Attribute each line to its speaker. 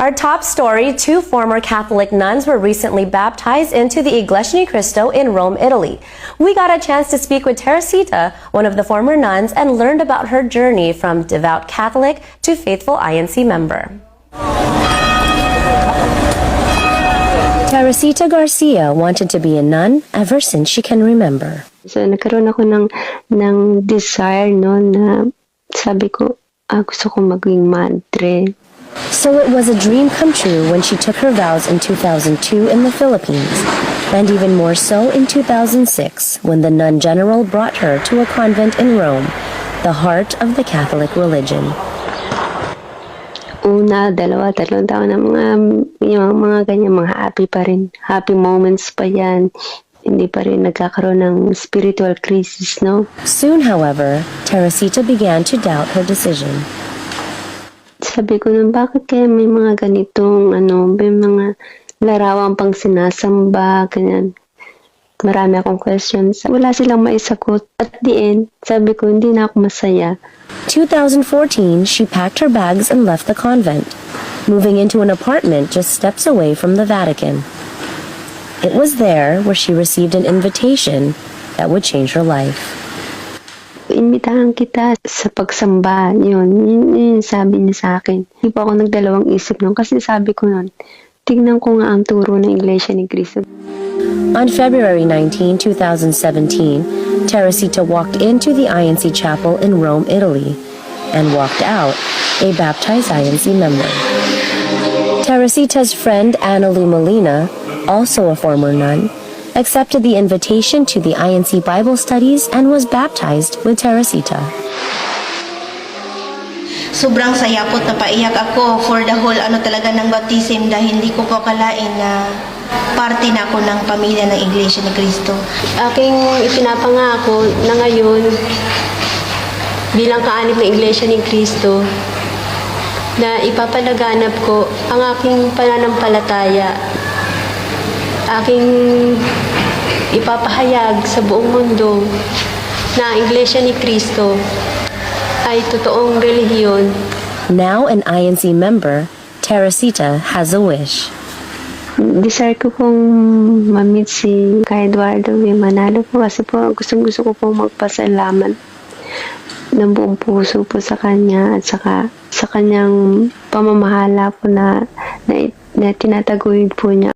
Speaker 1: Our top story, two former Catholic nuns were recently baptized into the Iglesia Ni Cristo in Rome, Italy. We got a chance to speak with Teresita, one of the former nuns, and learned about her journey from devout Catholic to faithful INC member. Teresita Garcia wanted to be a nun ever since she can remember.
Speaker 2: So, nagkaroon ako ng desire, no, na sabi ko, gusto ko maging madre.
Speaker 1: So it was a dream come true when she took her vows in 2002 in the Philippines, and even more so in 2006 when the nun general brought her to a convent in Rome, the heart of the Catholic religion.
Speaker 2: Una, dalawa, tatlong taon na mga ganyan, mga happy pa rin. Happy moments pa yan. Hindi pa rin nagkakaroon ng spiritual crisis, no?
Speaker 1: Soon, however, Teresita began to doubt her decision.
Speaker 2: Sabi ko nun, bakit kaya may mga ganitong, may mga larawan pang sinasamba, ganyan. Marami akong questions. Wala silang maisagot. At the end, sabi ko, hindi na ako masaya.
Speaker 1: 2014, she packed her bags and left the convent, moving into an apartment just steps away from the Vatican. It was there where she received an invitation that would change her life.
Speaker 2: Imbitahan kita sa pagsamba. Yun sabi niya sa akin. Hindi pa ako nagdalawang isip nun kasi sabi ko nun, tignan ko nga ang turo ng Iglesia Ni Cristo.
Speaker 1: On February 19, 2017, Teresita walked into the INC chapel in Rome, Italy, and walked out a baptized INC member. Teresita's friend Ana Lu Molina, also a former nun, accepted the invitation to the INC Bible studies and was baptized with Teresita.
Speaker 3: Sobrang saya po, napaiyak ako for the whole talaga ng baptism dahil hindi ko kakalain na parte na ako ng pamilya ng Iglesia ni Cristo.
Speaker 2: Aking ipinapangako na ngayon bilang kaanib ng Iglesia ni Cristo na ipapalaganap ko ang aking pananampalataya, aking ipapahayag sa buong mundo na ang Iglesia ni Cristo ay totoong relihiyon.
Speaker 1: Now an INC member, Teresita has a wish.
Speaker 2: Desire ko pong ma-meet si Kay Eduardo Manalo po kasi po gusto ko pong magpasalamat ng buong puso po sa kanya at saka sa kanyang pamamahala po na tinataguyod po niya